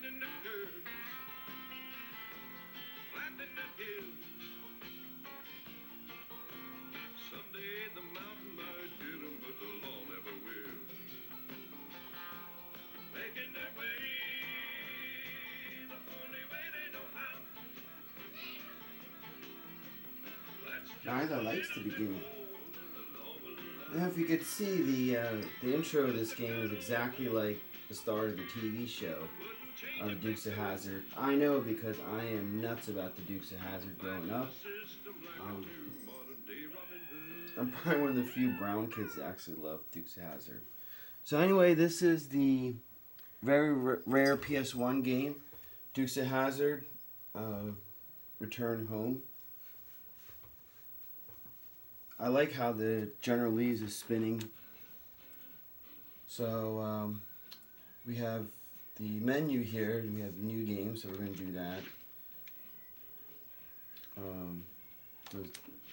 in the curves, flat in the hills. Someday the mountain might get 'em, but the law never will. Making their way the only way they know how. Neither likes the beginning. Now, if you could see, the intro of this game is exactly like the start of the TV show of the Dukes of Hazzard. I know because I am nuts about the Dukes of Hazzard growing up. I'm probably one of the few brown kids that actually love Dukes of Hazzard. So anyway, this is the very rare PS1 game, Dukes of Hazzard, Return Home. I like how the General Lee's is spinning. So we have the menu here, and we have new games, so we're going to do that.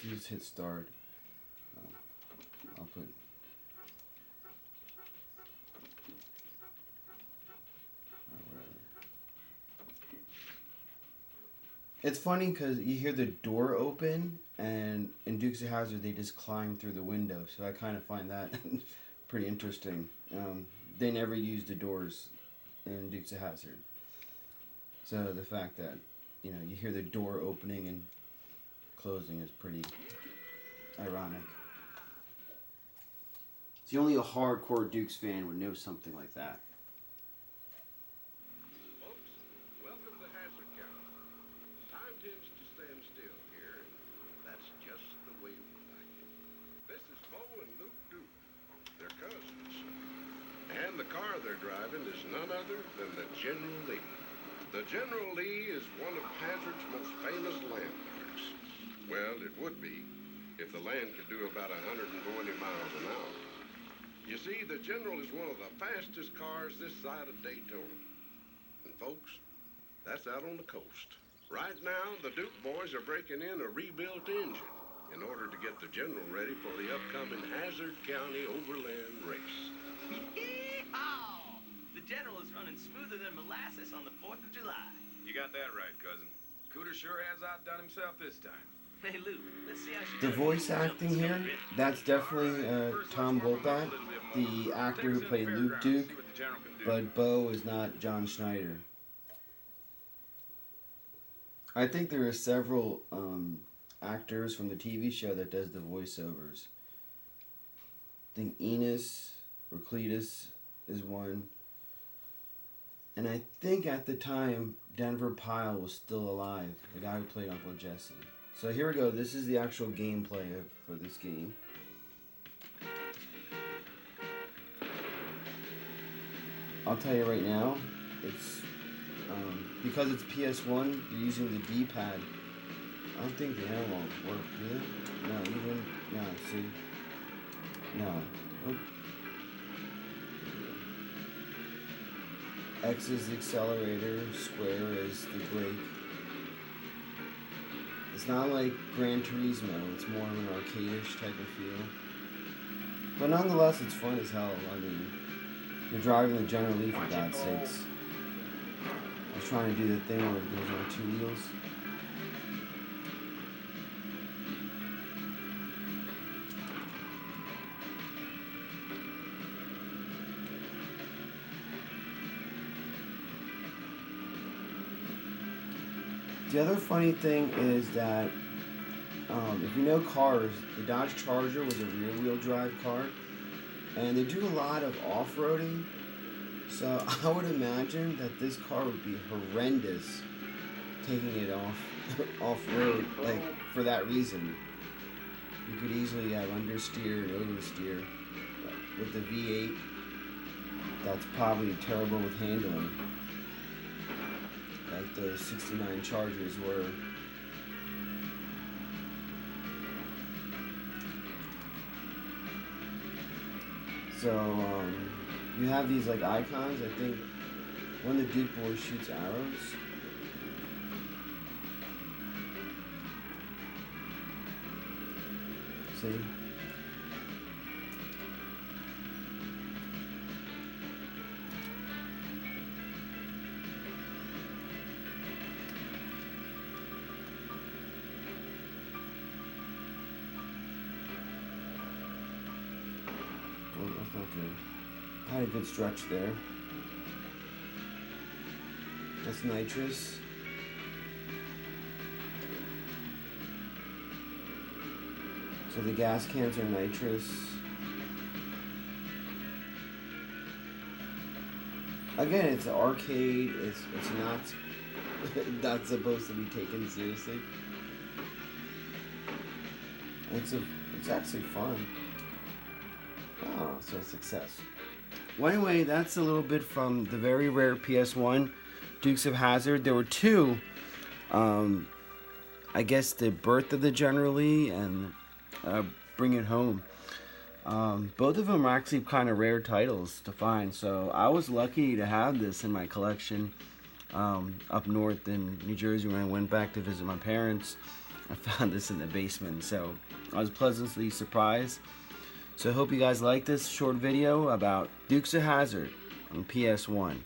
Just hit start. I'll put... whatever. It's funny because you hear the door open, and in Dukes of Hazzard they just climb through the window, so I kind of find that pretty interesting. They never use the doors in Dukes of Hazzard, so the fact that you hear the door opening and closing is pretty ironic. See, only a hardcore Dukes fan would know something like that. Folks, welcome to Hazzard County. Time tends to stand still here, and that's just the way we like it. This is Bo and Luke Duke. They're cousins. And the car they're driving is none other than the General Lee. The General Lee is one of Hazzard's most famous landmarks. Well, it would be if the land could do about 120 miles an hour. You see, the General is one of the fastest cars this side of Daytona. And folks, that's out on the coast. Right now, the Duke boys are breaking in a rebuilt engine in order to get the General ready for the upcoming Hazzard County Overland Race. Yee-haw! The General is running smoother than molasses on the 4th of July. You got that right, cousin. Cooter sure has outdone himself this time. Hey, Luke, let's see how she The does. voice acting here, that's definitely Tom Volpat, the actor who played Luke Duke, but Bo is not John Schneider. I think there are several actors from the TV show that does the voiceovers. I think Enos or Cletus is one. And I think at the time, Denver Pyle was still alive, the guy who played Uncle Jesse. So here we go, this is the actual gameplay for this game. I'll tell you right now, it's because it's PS1, you're using the D-pad. I don't think the analog work, do they? No, see? No. Oh. X is the accelerator, square is the brake. It's not like Gran Turismo, it's more of an arcade-ish type of feel. But nonetheless, it's fun as hell. I mean, you're driving the General Lee for God's sakes. I was trying to do the thing where it goes on 2 wheels. The other funny thing is that if you know cars, the Dodge Charger was a rear-wheel drive car, and they do a lot of off-roading, so I would imagine that this car would be horrendous taking it off-road, like, for that reason. You could easily have understeer and oversteer. With the V8, that's probably terrible with handling. Like those 69 Chargers were. So, you have these like icons. I think when the Duke boy shoots arrows. See? that's not good. I had a good stretch there. That's nitrous. So the gas cans are nitrous. Again, it's an arcade. It's not supposed to be taken seriously. It's actually fun. Oh, so a success. Well, anyway, that's a little bit from the very rare PS1 Dukes of Hazzard. There were two. I guess the Birth of the General Lee and Bring It Home. Both of them are actually kind of rare titles to find, so I was lucky to have this in my collection up north in New Jersey when I went back to visit my parents. I found this in the basement, so I was pleasantly surprised. So I hope you guys like this short video about Dukes of Hazzard on PS1.